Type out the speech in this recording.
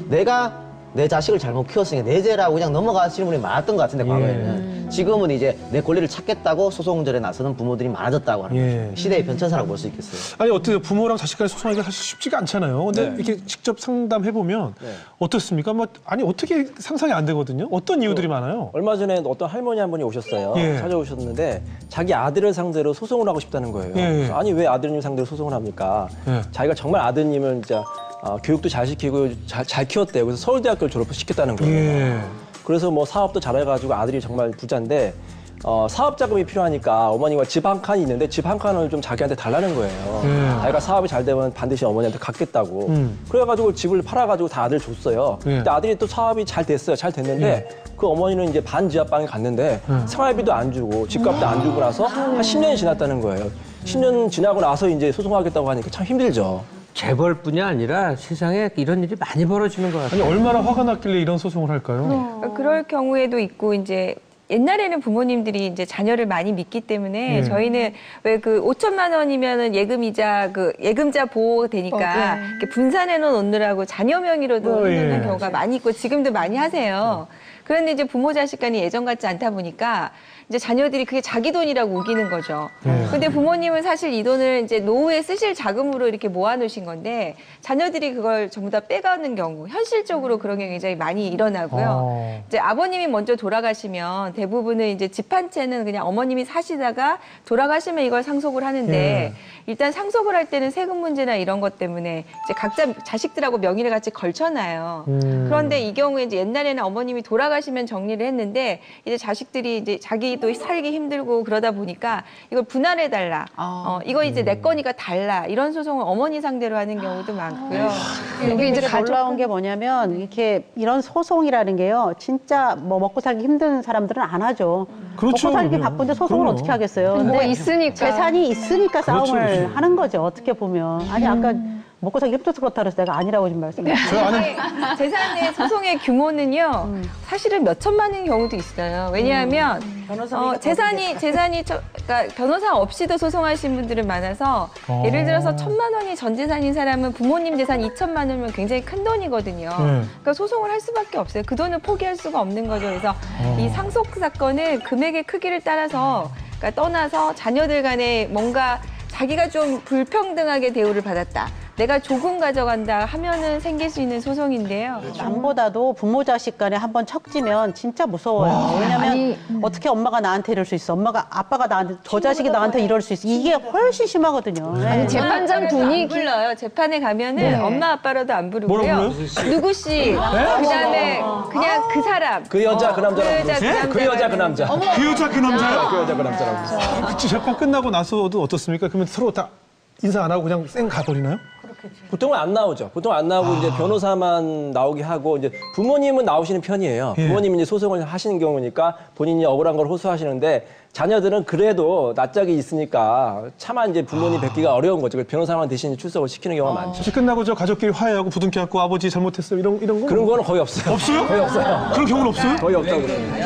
내가 내 자식을 잘못 키웠으니까 내 죄라고 그냥 넘어가시는 분이 많았던 것 같은데 과거에는 지금은 이제 내 권리를 찾겠다고 소송전에 나서는 부모들이 많아졌다고 하는 거죠. 시대의 변천사라고 볼 수 있겠어요. 아니 어떻게 부모랑 자식 간에 소송하기가 사실 쉽지가 않잖아요. 근데 이렇게 직접 상담해보면 어떻습니까? 뭐 아니 어떻게 상상이 안 되거든요. 어떤 이유들이 많아요? 얼마 전에 어떤 할머니 한 분이 오셨어요. 찾아오셨는데 자기 아들을 상대로 소송을 하고 싶다는 거예요. 그래서 아니 왜 아드님 상대로 소송을 합니까? 자기가 정말 아드님을 진짜 교육도 잘 시키고 잘 키웠대요. 그래서 서울대학교를 졸업시켰다는 거예요. 그래서 뭐 사업도 잘해가지고 아들이 정말 부자인데 사업 자금이 필요하니까 어머니가 집 한 칸이 있는데 집 한 칸을 좀 자기한테 달라는 거예요. 자기가 사업이 잘 되면 반드시 어머니한테 갖겠다고. 그래가지고 집을 팔아가지고 다 아들 줬어요. 근데 아들이 또 사업이 잘 됐어요. 잘 됐는데 그 어머니는 이제 반지하방에 갔는데 생활비도 안 주고 집값도 안 주고 나서 한 10년이 지났다는 거예요. 10년 지나고 나서 이제 소송하겠다고 하니까 참 힘들죠. 재벌뿐이 아니라 세상에 이런 일이 많이 벌어지는 것 같아요. 아니 얼마나 화가 났길래 이런 소송을 할까요? 그럴 경우에도 있고 이제 옛날에는 부모님들이 이제 자녀를 많이 믿기 때문에 저희는 왜 그 5천만 원이면은 예금이자 그 예금자 보호 되니까 이렇게 분산해 놓느라고 자녀 명의로도 해놓는 경우가 많이 있고 지금도 많이 하세요. 그런데 이제 부모 자식 간이 예전 같지 않다 보니까 이제 자녀들이 그게 자기 돈이라고 우기는 거죠. 근데 부모님은 사실 이 돈을 이제 노후에 쓰실 자금으로 이렇게 모아놓으신 건데 자녀들이 그걸 전부 다 빼가는 경우, 현실적으로 그런 게 굉장히 많이 일어나고요. 이제 아버님이 먼저 돌아가시면 대부분은 이제 집 한 채는 그냥 어머님이 사시다가 돌아가시면 이걸 상속을 하는데 일단 상속을 할 때는 세금 문제나 이런 것 때문에 이제 각자 자식들하고 명의를 같이 걸쳐놔요. 그런데 이 경우에 이제 옛날에는 어머님이 돌아가시면 정리를 했는데 이제 자식들이 이제 자기도 살기 힘들고 그러다 보니까 이걸 분할해달라. 이거 이제 내 거니까 달라. 이런 소송을 어머니 상대로 하는 경우도 많고요. 이게 이제 놀라운 게 뭐냐면 이렇게 이런 소송이라는 게요. 진짜 뭐 먹고 살기 힘든 사람들은 안 하죠. 그렇죠. 먹고 살기 바쁜데 소송을 어떻게 하겠어요. 근데 있으니까. 재산이 있으니까 싸움을 그렇죠. 하는 거죠. 어떻게 보면. 아니 아까 먹고 살기 힘들어서 그렇다 그래서 내가 아니라고 지금 말씀드렸어요. 재산의 소송의 규모는요, 사실은 몇 천만 원인 경우도 있어요. 왜냐하면 재산이 그러니까 변호사 없이도 소송하신 분들은 많아서 예를 들어서 1,000만 원이 전 재산인 사람은 부모님 재산 2천만 원이면 굉장히 큰 돈이거든요. 그러니까 소송을 할 수밖에 없어요. 그 돈을 포기할 수가 없는 거죠. 그래서 이 상속 사건은 금액의 크기를 따라서 그러니까 떠나서 자녀들 간에 뭔가 자기가 좀 불평등하게 대우를 받았다. 내가 조금 가져간다 하면은 생길 수 있는 소송인데요. 남보다도 부모 자식 간에 한번 척지면 진짜 무서워요. 왜냐면 어떻게 엄마가 나한테 이럴 수 있어. 아빠가 나한테, 저 자식이 나한테 이럴 수 있어. 이게 훨씬 심하거든요. 아니, 재판장 분위기. 안 불러요. 재판에 가면은 엄마 아빠라도 안 부르고요. 누구 씨, 그다음에 그냥 그 사람. 그 여자 그 남자라고 그 여자 그 남자. 그 여자 그 남자. 그 여자 그 남자라고. 그치, 재판 끝나고 나서도 어떻습니까? 그러면 서로 다 인사 안 하고 그냥 쌩 가버리나요? 보통은 안 나오죠. 보통 안 나오고 이제 변호사만 나오게 하고 이제 부모님은 나오시는 편이에요. 부모님이 이제 소송을 하시는 경우니까 본인이 억울한 걸 호소하시는데 자녀들은 그래도 낯짝이 있으니까 차마 이제 부모님 뵙기가 어려운 거죠. 그래서 변호사만 대신 출석을 시키는 경우가 많죠. 혹시 끝나고 저 가족끼리 화해하고 부둥켜 갖고 아버지 잘못했어 이런 거? 그런 거는 거의 없어요. 없어요? 거의 없어요. 그런 경우는 없어요? 거의 없다고 그러요